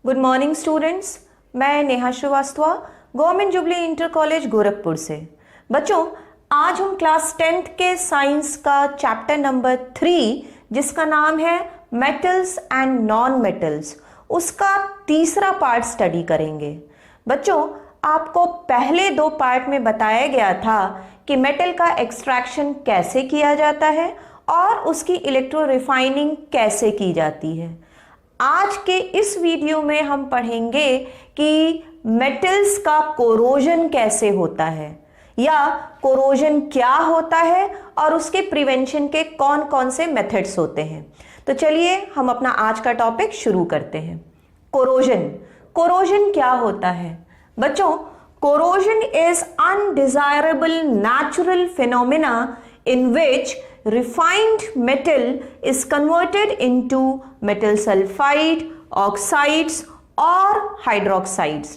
Good morning students, मैं Neha Shrivastava, government jubilee inter college Gorakhpur से। बच्चों, आज हम क्लास 10th के साइंस का चैप्टर नंबर 3 जिसका नाम है मेटल्स एंड नॉन मेटल्स, उसका तीसरा पार्ट स्टडी करेंगे। बच्चों, आपको पहले 2 पार्ट में बताया गया था कि मेटल का एक्सट्रैक्शन कैसे किया जाता है और उसकी इलेक्ट्रो रिफाइनिंग कैसे की जाती है। आज के इस वीडियो में हम पढ़ेंगे कि मेटल्स का कोरोजन कैसे होता है या कोरोजन क्या होता है और उसके प्रिवेंशन के कौन कौन से मेथड्स होते हैं। तो चलिए हम अपना आज का टॉपिक शुरू करते हैं। कोरोजन। कोरोजन क्या होता है? बच्चों, corrosion is undesirable natural phenomena in which refined metal is converted into metal sulfide, oxides और hydroxides।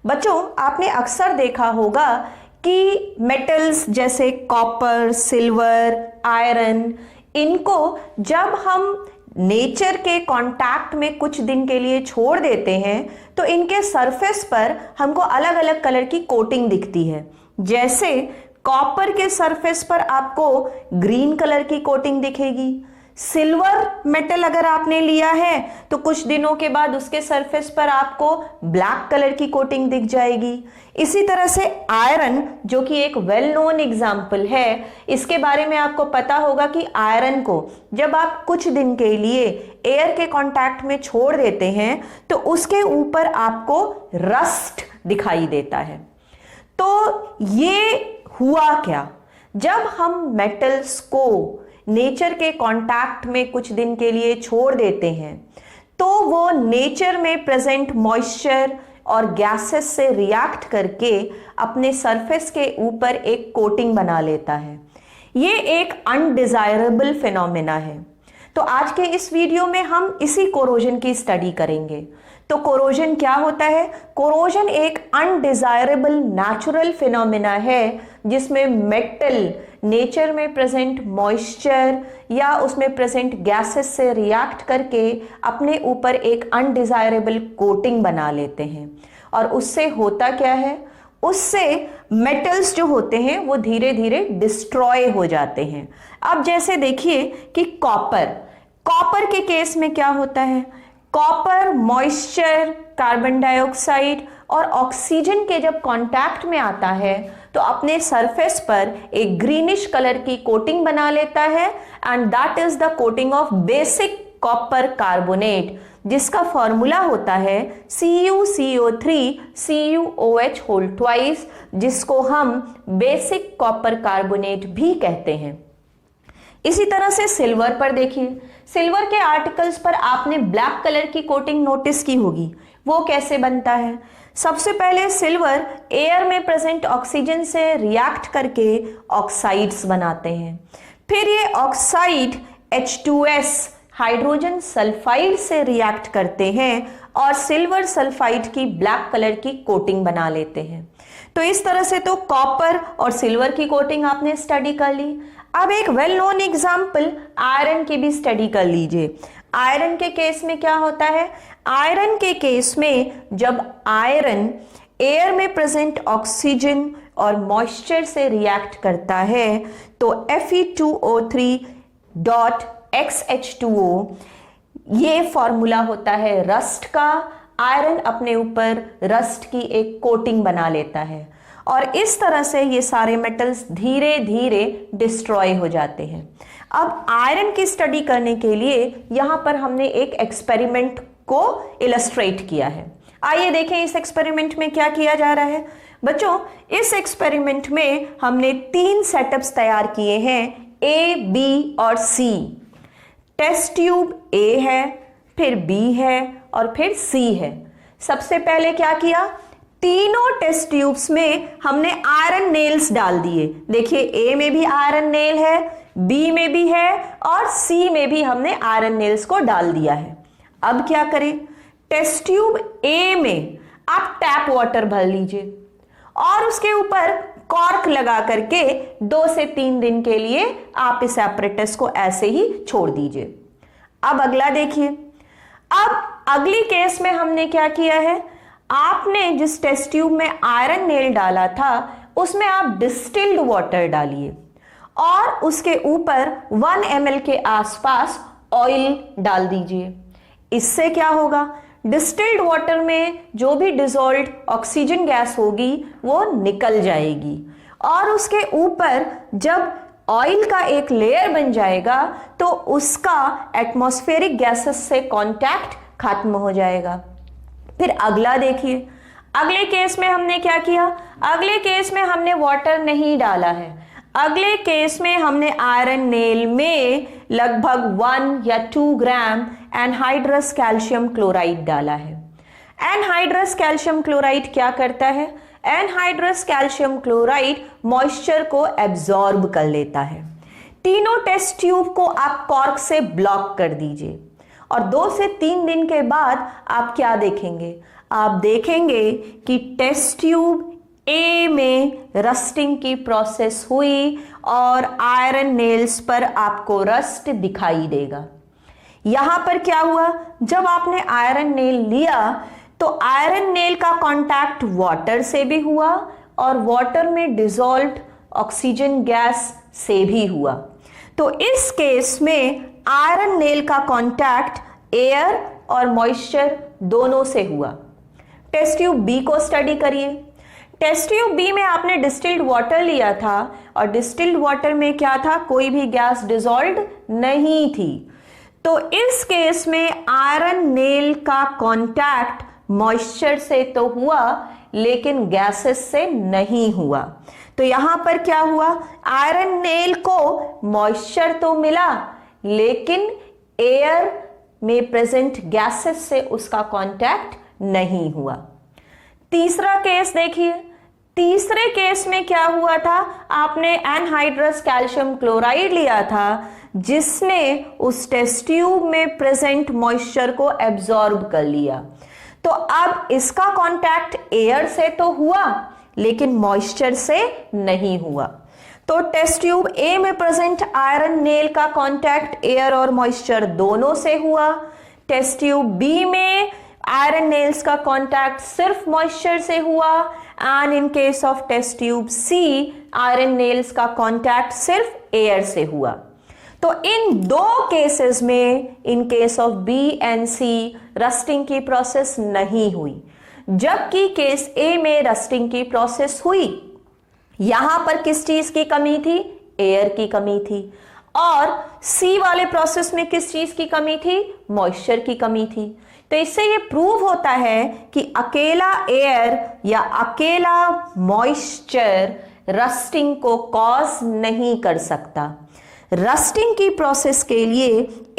बच्चों, आपने अक्सर देखा होगा कि मेटल्स जैसे कॉपर, सिल्वर, आयरन, इनको जब हम नेचर के कांटेक्ट में कुछ दिन के लिए छोड़ देते हैं तो इनके सरफेस पर हमको अलग अलग कलर की कोटिंग दिखती है। जैसे कॉपर के सरफेस पर आपको ग्रीन कलर की कोटिंग दिखेगी। सिल्वर मेटल अगर आपने लिया है तो कुछ दिनों के बाद उसके सरफेस पर आपको ब्लैक कलर की कोटिंग दिख जाएगी। इसी तरह से आयरन, जो कि एक वेल नोन एग्जाम्पल है, इसके बारे में आपको पता होगा कि आयरन को जब आप कुछ दिन के लिए एयर के कांटेक्ट में छोड़ देते हैं तो उसके ऊपर आपको रस्ट दिखाई देता है। तो ये हुआ क्या? जब हम मेटल्स को नेचर के कांटेक्ट में कुछ दिन के लिए छोड़ देते हैं तो वो नेचर में प्रेजेंट मॉइस्चर और गैसेस से रिएक्ट करके अपने सरफेस के ऊपर एक कोटिंग बना लेता है। ये एक अनडिजायरेबल फिनोमिना है। तो आज के इस वीडियो में हम इसी कोरोजन की स्टडी करेंगे। तो कोरोजन क्या होता है? कोरोजन एक अनडिजायरेबल नेचुरल फिनोमिना है जिसमें मेटल नेचर में प्रेजेंट मॉइस्चर या उसमें प्रेजेंट गैसेस से रिएक्ट करके अपने ऊपर एक अनडिजायरेबल कोटिंग बना लेते हैं। और उससे होता क्या है? उससे मेटल्स जो होते हैं वो धीरे धीरे डिस्ट्रॉय हो जाते हैं। अब जैसे देखिए कि कॉपर के केस में क्या होता है? कॉपर मॉइस्चर, कार्बन डाइऑक्साइड और ऑक्सीजन के जब कांटेक्ट में आता है तो अपने सरफेस पर एक ग्रीनिश कलर की कोटिंग बना लेता है and that is the coating of basic copper carbonate, जिसका फॉर्मूला होता है CuCO3 CuOH होल ट्वाइस, जिसको हम बेसिक कॉपर कार्बोनेट भी कहते हैं। इसी तरह से सिल्वर पर देखिए, सिल्वर के आर्टिकल्स पर आपने ब्लैक कलर की कोटिंग नोटिस की होगी। वो कैसे बनता है? सबसे पहले सिल्वर एयर में प्रेजेंट ऑक्सीजन से रिएक्ट करके ऑक्साइड्स बनाते हैं। फिर ये ऑक्साइड H2S हाइड्रोजन सल्फाइड से रिएक्ट करते हैं और सिल्वर सल्फाइड की ब्लैक कलर की कोटिंग बना लेते हैं। तो इस तरह से तो कॉपर और सिल्वर की कोटिंग आपने स्टडी कर ली। अब एक वेल नोन एग्जाम्पल आयरन की भी स्टडी कर लीजिए। आयरन के केस में क्या होता है? आयरन के केस में जब आयरन एयर में प्रेजेंट ऑक्सीजन और मॉइस्चर से रिएक्ट करता है तो Fe2O3.XH2O, ये फॉर्मूला होता है रस्ट का। आयरन अपने ऊपर रस्ट की एक कोटिंग बना लेता है और इस तरह से ये सारे मेटल्स धीरे धीरे डिस्ट्रॉय हो जाते हैं। अब आयरन की स्टडी करने के लिए यहां पर हमने एक एक्सपेरिमेंट को इलस्ट्रेट किया है। आइए देखें इस एक्सपेरिमेंट में क्या किया जा रहा है। बच्चों, इस एक्सपेरिमेंट में हमने 3 सेटअप्स तैयार किए हैं, A, B और C। टेस्ट ट्यूब A है, फिर B है और फिर C है। सबसे पहले क्या किया? तीनों टेस्ट ट्यूब्स में हमने आयरन नेल्स डाल दिए। देखिए, A में भी आयरन नेल है, B में भी है और C में भी हमने आयरन नेल्स को डाल दिया है। अब क्या करें? टेस्ट ट्यूब A में आप टैप वाटर भर लीजिए और उसके ऊपर कॉर्क लगा करके 2 से 3 दिन के लिए आप इस एपरेटस को ऐसे ही छोड़ दीजिए। अब अगला देखिए, अब अगली केस में हमने क्या किया है, आपने जिस टेस्ट ट्यूब में आयरन नेल डाला था उसमें आप डिस्टिल्ड वाटर डालिए और उसके ऊपर 1 ml के आसपास ऑयल डाल दीजिए। इससे क्या होगा, डिस्टिल्ड वाटर में जो भी डिसॉल्व्ड ऑक्सीजन गैस होगी वो निकल जाएगी और उसके ऊपर जब ऑयल का एक लेयर बन जाएगा तो उसका एटमॉस्फेरिक गैसेस से कांटेक्ट खत्म हो जाएगा। फिर अगला देखिए, अगले केस में हमने क्या किया, अगले केस में हमने वाटर नहीं डाला है। अगले केस में हमने आयरन नेल में लगभग 1 या 2 ग्राम एनहाइड्रस कैल्शियम क्लोराइड डाला है। एनहाइड्रस कैल्शियम क्लोराइड क्या करता है, एनहाइड्रस कैल्शियम क्लोराइड मॉइस्चर को एब्जॉर्ब कर लेता है। तीनों टेस्ट ट्यूब को आप कॉर्क से ब्लॉक कर दीजिए और 2 से 3 दिन के बाद आप क्या देखेंगे, आप देखेंगे कि टेस्ट ट्यूब ए में रस्टिंग की प्रोसेस हुई और आयरन नेल्स पर आपको रस्ट दिखाई देगा। यहां पर क्या हुआ, जब आपने आयरन नेल लिया तो आयरन नेल का कांटेक्ट वाटर से भी हुआ और वाटर में डिसॉल्व्ड ऑक्सीजन गैस से भी हुआ। तो इस केस में आयरन नेल का कांटेक्ट एयर और मॉइस्चर दोनों से हुआ। टेस्ट ट्यूब बी को स्टडी करिए। टेस्ट ट्यूब बी में आपने डिस्टिल्ड वाटर लिया था और डिस्टिल्ड वाटर में क्या था, कोई भी गैस डिसॉल्व्ड नहीं थी। तो इस केस में आयरन नेल का कांटेक्ट मॉइस्चर से तो हुआ लेकिन गैसेस से नहीं हुआ। तो यहां पर क्या हुआ, आयरन नेल को मॉइस्चर तो मिला लेकिन एयर में प्रेजेंट गैसेस से उसका कांटेक्ट नहीं हुआ। तीसरा केस देखिए, तीसरे केस में क्या हुआ था, आपने एनहाइड्रस कैल्शियम क्लोराइड लिया था जिसने उस टेस्ट ट्यूब में प्रेजेंट मॉइस्चर को एब्जॉर्ब कर लिया। तो अब इसका कांटेक्ट एयर से तो हुआ लेकिन मॉइस्चर से नहीं हुआ। तो टेस्ट ट्यूब ए में प्रेजेंट आयरन नेल का कांटेक्ट एयर और मॉइस्चर दोनों से हुआ। टेस्ट ट्यूब बी में आयरन नेल्स का कांटेक्ट सिर्फ मॉइस्चर से हुआ and in case of test tube C iron nails का कांटेक्ट सिर्फ एयर से हुआ। तो इन 2 केसेस में, in case of B and C, rusting की प्रोसेस नहीं हुई, जबकि केस ए में रस्टिंग की प्रोसेस हुई। यहां पर किस चीज की कमी थी, एयर की कमी थी, और सी वाले प्रोसेस में किस चीज की कमी थी, मॉइस्चर की कमी थी। तो इससे ये प्रूव होता है कि अकेला एयर या अकेला मॉइस्चर रस्टिंग को कॉज नहीं कर सकता। रस्टिंग की प्रोसेस के लिए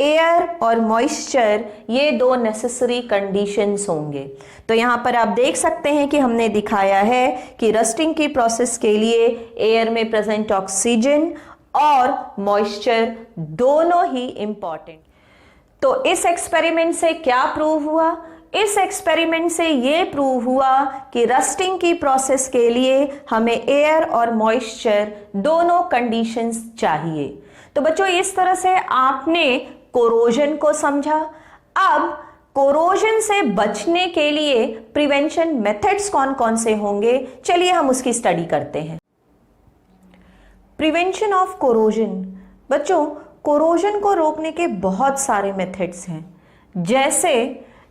एयर और मॉइस्चर ये 2 नेसेसरी कंडीशंस होंगे। तो यहां पर आप देख सकते हैं कि हमने दिखाया है कि रस्टिंग की प्रोसेस के लिए एयर में प्रेजेंट ऑक्सीजन और मॉइस्चर दोनों ही इंपॉर्टेंट। तो इस एक्सपेरिमेंट से क्या प्रूव हुआ, इस एक्सपेरिमेंट से ये प्रूव हुआ कि रस्टिंग की प्रोसेस के लिए हमें एयर और मॉइस्चर दोनों कंडीशंस चाहिए। तो बच्चों इस तरह से आपने कोरोजन को समझा। अब कोरोजन से बचने के लिए प्रिवेंशन मेथड्स कौन कौन से होंगे, चलिए हम उसकी स्टडी करते हैं। प्रिवेंशन ऑफ कोरोजन, बच्चों कोरोजन को रोकने के बहुत सारे मेथड्स हैं। जैसे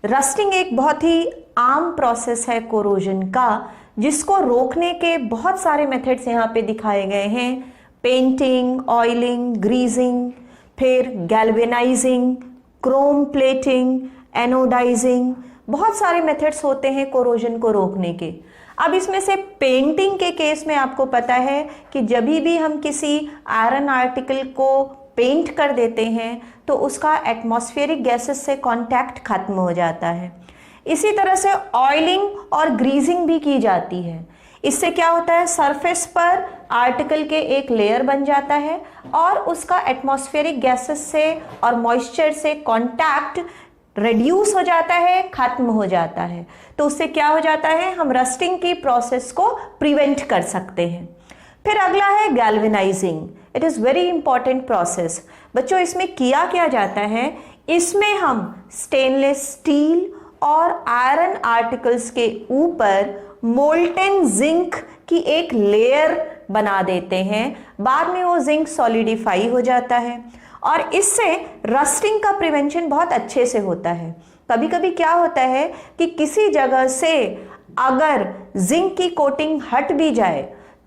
रस्टिंग एक बहुत ही आम प्रोसेस है कोरोजन का, जिसको रोकने के बहुत सारे मेथड्स यहाँ पे दिखाए गए हैं। पेंटिंग, ऑयलिंग, ग्रीजिंग, फिर गैल्वेनाइजिंग, क्रोम प्लेटिंग, एनोडाइजिंग, बहुत सारे मेथड्स होते हैं कोरोजन को रोकने के। अब इसमें से पेंटिंग के केस में आपको पता है कि जब भी हम किसी आयरन आर्टिकल को पेंट कर देते हैं तो उसका एटमॉस्फेरिक गैसेस से कांटेक्ट खत्म हो जाता है। इसी तरह से ऑयलिंग और ग्रीजिंग भी की जाती है। इससे क्या होता है, सरफेस पर आर्टिकल के एक लेयर बन जाता है और उसका एटमॉस्फेरिक गैसेस से और मॉइस्चर से कांटेक्ट रिड्यूस हो जाता है, खत्म हो जाता है। तो उससे क्या हो जाता है, हम रस्टिंग की प्रोसेस को प्रिवेंट कर सकते हैं। फिर अगला है galvanising. It is very important process. बच्चों इसमें किया क्या जाता है, इसमें हम स्टेनलेस स्टील और आयरन आर्टिकल्स के ऊपर मोल्टेन जिंक की एक लेयर बना देते हैं। बाद में वो जिंक सॉलिडिफाई हो जाता है और इससे रस्टिंग का प्रिवेंशन बहुत अच्छे से होता है। कभी कभी क्या होता है कि किसी जगह से अगर जिंक की कोटिंग हट भी जाए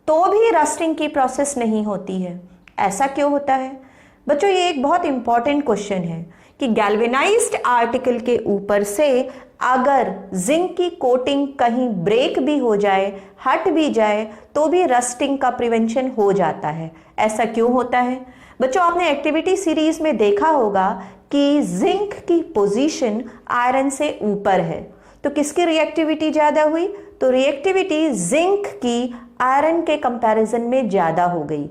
तो भी रस्टिंग की प्रोसेस नहीं होती है। ऐसा क्यों होता है बच्चों? ये एक बहुत इंपॉर्टेंट क्वेश्चन है कि गैल्वेनाइज्ड आर्टिकल के ऊपर से अगर जिंक की कोटिंग कहीं ब्रेक भी हो जाए, हट भी जाए, तो भी रस्टिंग का प्रिवेंशन हो जाता है। ऐसा क्यों होता है बच्चों? आपने एक्टिविटी सीरीज में देखा होगा कि जिंक की पोजीशन आयरन से ऊपर है, तो किसकी रिएक्टिविटी ज्यादा हुई? तो रिएक्टिविटी जिंक की आयरन के कंपैरिजन में ज्यादा हो गई।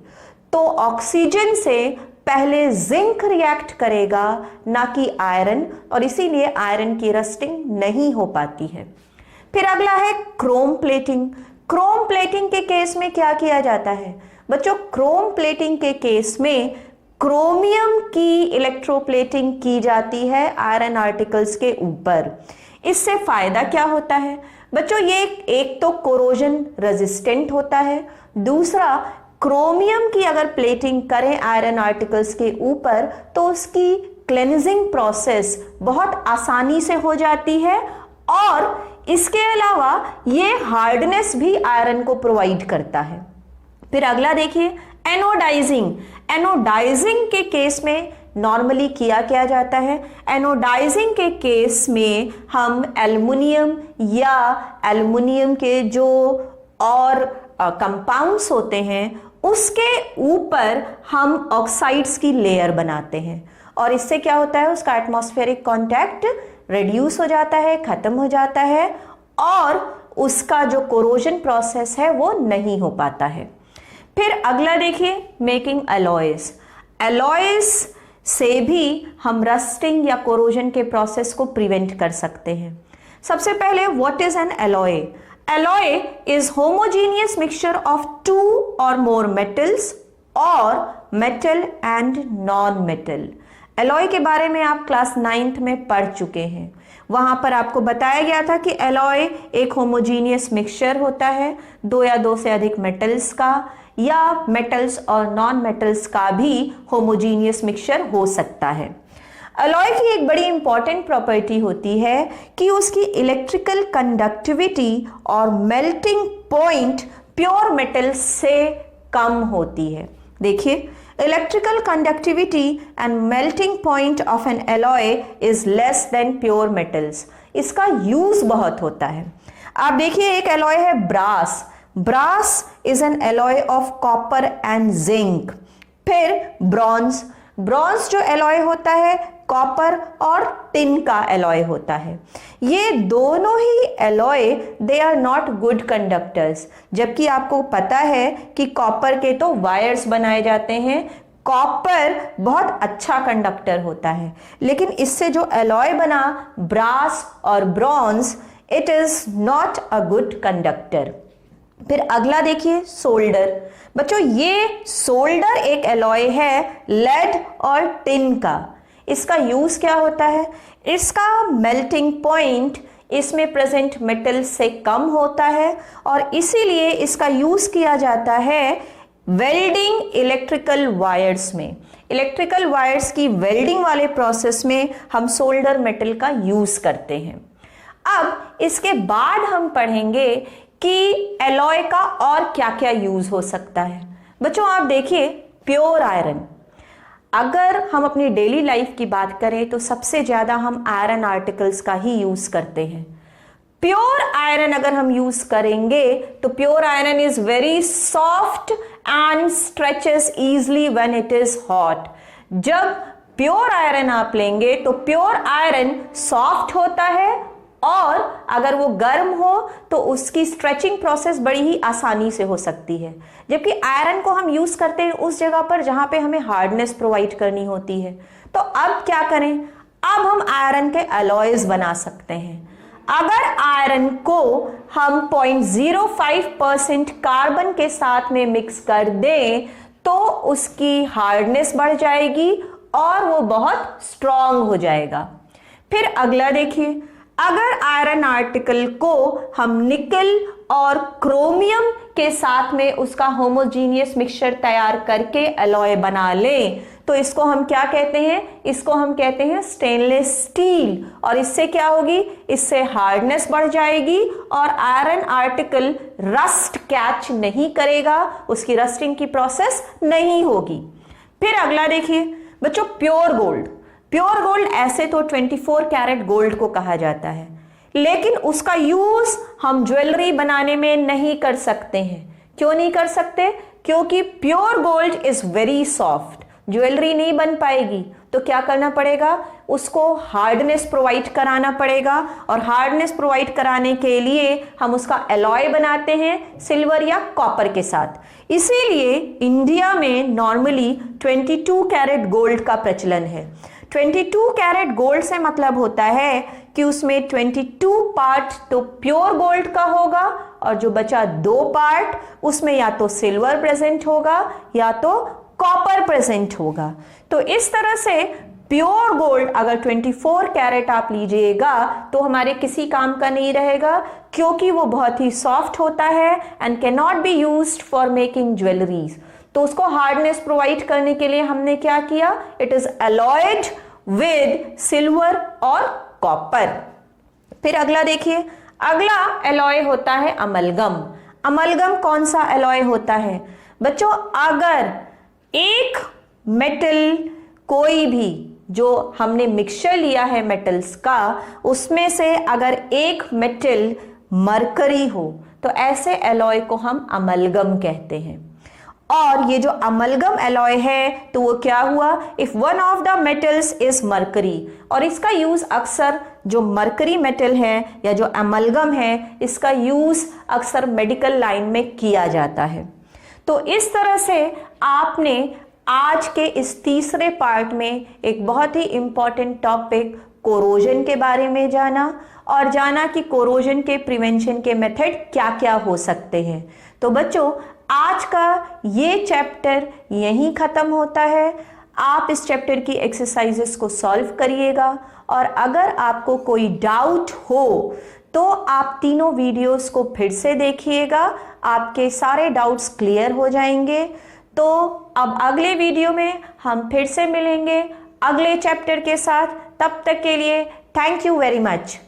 तो ऑक्सीजन से पहले जिंक रिएक्ट करेगा ना कि आयरन, और इसीलिए आयरन की रस्टिंग नहीं हो पाती है। फिर अगला है क्रोम प्लेटिंग। क्रोम प्लेटिंग के केस में क्या किया जाता है बच्चों? क्रोम प्लेटिंग के केस में क्रोमियम की इलेक्ट्रोप्लेटिंग की जाती है आयरन आर्टिकल्स के ऊपर। इससे फायदा क्या होता है बच्चों? ये एक तो कोरोजन रेजिस्टेंट होता है, दूसरा क्रोमियम की अगर प्लेटिंग करें आयरन आर्टिकल्स के ऊपर तो उसकी क्लेंजिंग प्रोसेस बहुत आसानी से हो जाती है, और इसके अलावा ये हार्डनेस भी आयरन को प्रोवाइड करता है। फिर अगला देखिए एनोडाइजिंग। एनोडाइजिंग के केस में नॉर्मली क्या जाता है? एनोडाइजिंग के केस में हम एल्युमिनियम या एल्युमिनियम के जो और कंपाउंड्स होते हैं उसके ऊपर हम ऑक्साइड्स की लेयर बनाते हैं, और इससे क्या होता है? उसका एटमॉस्फेरिक कांटेक्ट रिड्यूस हो जाता है, खत्म हो जाता है, और उसका जो कोरोजन प्रोसेस है वो नहीं हो पाता है। फिर अगला देखिए मेकिंग अलॉयज। अलॉयज से भी हम रस्टिंग या कोरोजन के प्रोसेस को प्रिवेंट कर सकते हैं। सबसे पहले what is an alloy? Alloy is homogeneous mixture of two or more metals or metal and non-metal. Alloy के बारे में आप क्लास 9th में पढ़ चुके हैं। वहां पर आपको बताया गया था कि alloy एक होमोजीनियस मिक्सचर होता है दो या दो से अधिक मेटल्स का, या मेटल्स और नॉन मेटल्स का भी होमोजीनियस मिक्सचर हो सकता है। अलॉय की एक बड़ी इंपॉर्टेंट प्रॉपर्टी होती है कि उसकी इलेक्ट्रिकल कंडक्टिविटी और मेल्टिंग पॉइंट प्योर मेटल से कम होती है। देखिए electrical conductivity and melting point of an alloy is less than pure metals. इसका यूज बहुत होता है। आप देखिए एक अलॉय है brass. Brass is an alloy of copper and zinc. फिर ब्रॉन्ज। ब्रॉन्ज जो अलॉय होता है कॉपर और टिन का अलॉय होता है। ये दोनों ही alloy they are not good conductors, जबकि आपको पता है कि कॉपर के तो वायर्स बनाए जाते हैं। कॉपर बहुत अच्छा कंडक्टर होता है, लेकिन इससे जो अलॉय बना ब्रास और bronze, it is not a good conductor. फिर अगला देखिए सोल्डर। बच्चों ये सोल्डर एक अलॉय है लेड और टिन का। इसका यूज क्या होता है? इसका मेल्टिंग पॉइंट इसमें प्रेजेंट मेटल से कम होता है, और इसीलिए इसका यूज किया जाता है वेल्डिंग इलेक्ट्रिकल वायर्स में। इलेक्ट्रिकल वायर्स की वेल्डिंग वाले प्रोसेस में हम सोल्डर मेटल का यूज करते हैं। अब इसके बाद हम पढ़ेंगे कि अलॉय का और क्या क्या यूज हो सकता है। बच्चों आप देखिए प्योर आयरन। अगर हम अपनी डेली लाइफ की बात करें तो सबसे ज्यादा हम आयरन आर्टिकल्स का ही यूज करते हैं। प्योर आयरन अगर हम यूज करेंगे तो pure iron is very soft and stretches easily when it is hot. जब प्योर आयरन आप लेंगे तो प्योर आयरन सॉफ्ट होता है, और अगर वो गर्म हो तो उसकी स्ट्रेचिंग प्रोसेस बड़ी ही आसानी से हो सकती है। जबकि आयरन को हम यूज करते हैं उस जगह पर जहां पे हमें हार्डनेस प्रोवाइड करनी होती है। तो अब क्या करें? अब हम आयरन के अलॉयज बना सकते हैं। अगर आयरन को हम 0.05% कार्बन के साथ में मिक्स कर दें तो उसकी हार्डनेस बढ़ जाएगी और वो बहुत स्ट्रांग हो जाएगा। फिर अगला देखिए, अगर आयरन आर्टिकल को हम निकल और क्रोमियम के साथ में उसका होमोजीनियस मिक्सचर तैयार करके अलॉय बना लें तो इसको हम क्या कहते हैं, इसको हम कहते हैं स्टेनलेस स्टील। और इससे क्या होगी, इससे हार्डनेस बढ़ जाएगी और आयरन आर्टिकल रस्ट कैच नहीं करेगा, उसकी रस्टिंग की प्रोसेस नहीं होगी। फिर अगला देखिए बच्चों, प्योर गोल्ड। प्योर गोल्ड ऐसे तो 24 कैरेट गोल्ड को कहा जाता है, लेकिन उसका यूज हम ज्वेलरी बनाने में नहीं कर सकते हैं। क्यों नहीं कर सकते? क्योंकि pure gold is very soft, jewellery नहीं बन पाएगी। तो क्या करना पड़ेगा, उसको हार्डनेस प्रोवाइड कराना पड़ेगा, और हार्डनेस प्रोवाइड कराने के लिए हम उसका एलॉय बनाते हैं सिल्वर या कॉपर के साथ। इसीलिए इंडिया में नॉर्मली 22 कैरेट गोल्ड का प्रचलन है। 22 कैरेट गोल्ड से मतलब होता है कि उसमें 22 पार्ट तो प्योर गोल्ड का होगा और जो बचा 2 पार्ट उसमें या तो सिल्वर प्रेजेंट होगा या तो कॉपर प्रेजेंट होगा। तो इस तरह से प्योर गोल्ड अगर 24 कैरेट आप लीजिएगा तो हमारे किसी काम का नहीं रहेगा, क्योंकि वो बहुत ही सॉफ्ट होता है and can not be used for making jewelleries. तो उसको हार्डनेस प्रोवाइड करने के लिए हमने क्या किया, it is alloyed with silver और कॉपर। फिर अगला देखिए, अगला एलॉय होता है अमलगम। अमलगम कौन सा एलॉय होता है बच्चों, अगर एक मेटल कोई भी जो हमने मिक्सचर लिया है मेटल्स का, उसमें से अगर एक मेटल मरकरी हो तो ऐसे एलॉय को हम अमलगम कहते हैं। और ये जो अमलगम एलॉय है तो वो क्या हुआ, if one of the metals is mercury, और इसका यूज अक्सर जो मरकरी मेटल है या जो अमलगम है इसका यूज अक्सर मेडिकल लाइन में किया जाता है। तो इस तरह से आपने आज के इस तीसरे पार्ट में एक बहुत ही इंपॉर्टेंट टॉपिक कोरोजन के बारे में जाना, और जाना कि कोरोजन के प्रिवेंशन के मेथड क्या क्या हो सकते हैं। तो बच्चों आज का ये चैप्टर यहीं ख़त्म होता है। आप इस चैप्टर की एक्सरसाइजेस को सॉल्व करिएगा, और अगर आपको कोई डाउट हो तो आप तीनों वीडियोस को फिर से देखिएगा, आपके सारे डाउट्स क्लियर हो जाएंगे। तो अब अगले वीडियो में हम फिर से मिलेंगे अगले चैप्टर के साथ। तब तक के लिए थैंक यू वेरी मच।